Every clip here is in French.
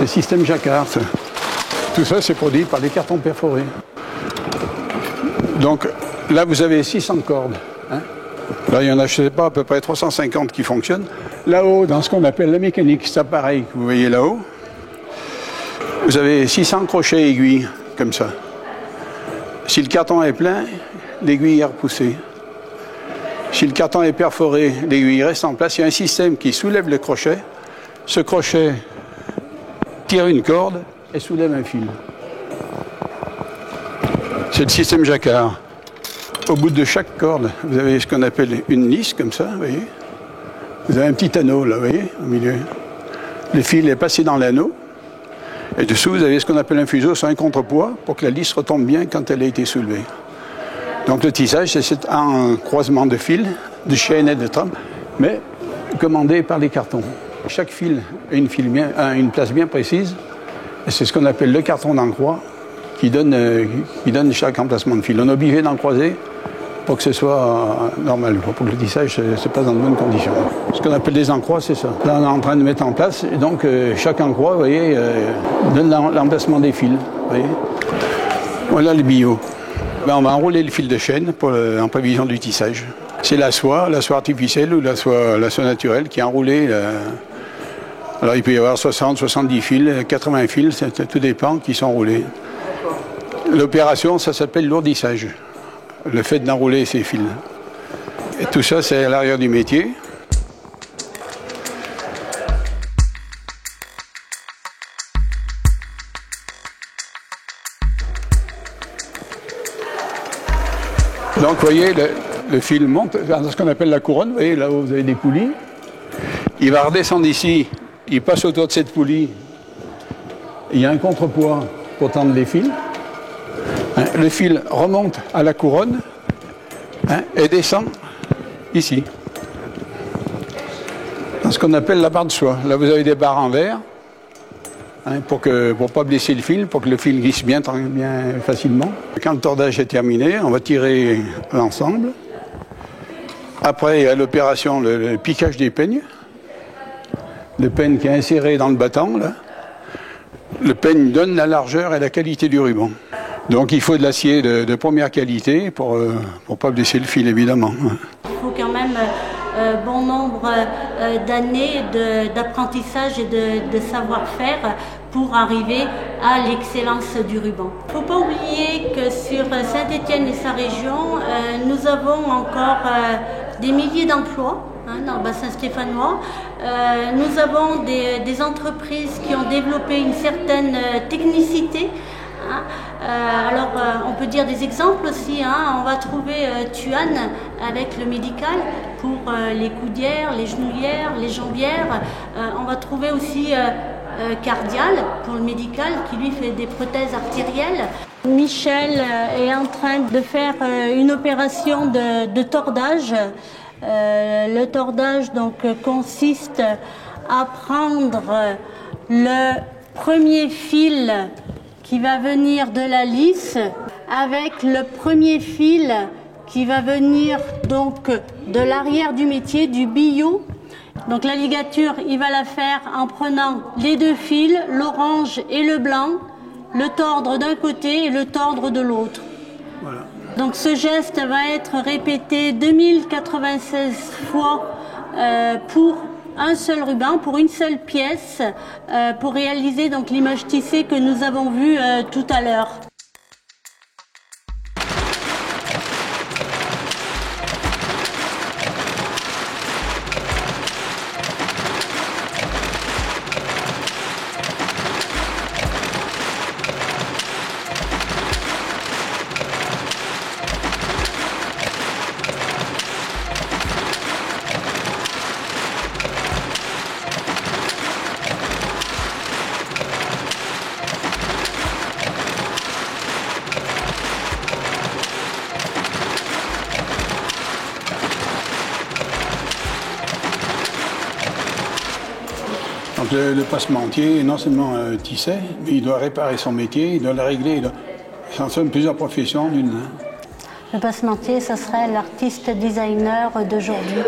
le système Jacquard. Tout ça, c'est produit par les cartons perforés. Donc là, vous avez 600 cordes. Hein. Là, il y en a, je ne sais pas, à peu près 350 qui fonctionnent. Là-haut, dans ce qu'on appelle la mécanique, cet appareil que vous voyez là-haut, vous avez 600 crochets aiguilles, comme ça. Si le carton est plein, l'aiguille est repoussée. Si le carton est perforé, l'aiguille reste en place. Il y a un système qui soulève le crochet. Ce crochet tire une corde et soulève un fil. C'est le système Jacquard. Au bout de chaque corde, vous avez ce qu'on appelle une lisse, comme ça, vous voyez. Vous avez un petit anneau, là, vous voyez, au milieu. Le fil est passé dans l'anneau. Et dessous, vous avez ce qu'on appelle un fuseau, c'est un contrepoids, pour que la lisse retombe bien quand elle a été soulevée. Donc le tissage, c'est un croisement de fils, de chaînes et de trames, mais commandé par les cartons. Chaque fil a une place bien précise, et c'est ce qu'on appelle le carton d'encroix, qui donne chaque emplacement de fil. On est obligé d'en croiser pour que ce soit normal, pour que le tissage se passe dans de bonnes conditions. Ce qu'on appelle des encroix, c'est ça. Là, on est en train de mettre en place, et donc chaque encroix, vous voyez, donne l'emplacement des fils. Vous voyez. Voilà le bio. Ben, on va enrouler le fil de chaîne en prévision du tissage. C'est la soie artificielle ou la soie naturelle qui est enroulée. Alors il peut y avoir 60, 70 fils, 80 fils, tout dépend, qui sont roulés. L'opération, ça s'appelle lourdissage. Le fait d'enrouler ces fils. Et tout ça, c'est à l'arrière du métier. Donc, vous voyez, le fil monte dans ce qu'on appelle la couronne. Vous voyez, là où vous avez des poulies. Il va redescendre ici. Il passe autour de cette poulie. Il y a un contrepoids pour tendre les fils. Le fil remonte à la couronne et descend ici, dans ce qu'on appelle la barre de soie. Là, vous avez des barres en verre pour ne pas blesser le fil, pour que le fil glisse bien facilement. Quand le tordage est terminé, on va tirer l'ensemble. Après, il y a l'opération, le piquage des peignes. Le peigne qui est inséré dans le battant, là. Le peigne donne la largeur et la qualité du ruban. Donc il faut de l'acier de première qualité pour ne pas blesser le fil, évidemment. Il faut quand même bon nombre d'années d'apprentissage et de savoir-faire pour arriver à l'excellence du ruban. Il ne faut pas oublier que sur Saint-Étienne et sa région, nous avons encore des milliers d'emplois. Dans le bassin stéphanois. Nous avons des entreprises qui ont développé une certaine technicité. Alors, on peut dire des exemples aussi. On va trouver Tuan avec le médical pour les coudières, les genouillères, les jambières. On va trouver aussi Cardial pour le médical qui lui fait des prothèses artérielles. Michel est en train de faire une opération de tordage. Le tordage donc consiste à prendre le premier fil qui va venir de la lisse avec le premier fil qui va venir donc de l'arrière du métier, du billot. Donc la ligature, il va la faire en prenant les deux fils, l'orange et le blanc, le tordre d'un côté et le tordre de l'autre. Voilà. Donc ce geste va être répété 2096 fois pour un seul ruban, pour une seule pièce, pour réaliser donc l'image tissée que nous avons vue tout à l'heure. Donc le passementier est non seulement tissé, mais il doit réparer son métier, il doit le régler. Ça sont plusieurs professions d'une. Le passementier, ce serait l'artiste designer d'aujourd'hui.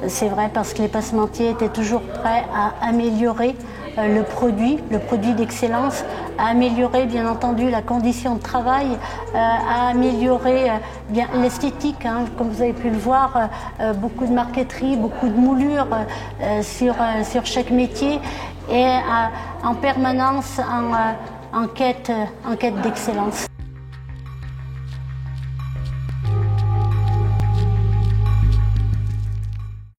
C'est vrai parce que les passementiers étaient toujours prêts à améliorer le produit d'excellence, à améliorer bien entendu la condition de travail, à améliorer bien l'esthétique, comme vous avez pu le voir, beaucoup de marqueterie, beaucoup de moulures sur chaque métier et en permanence en quête d'excellence.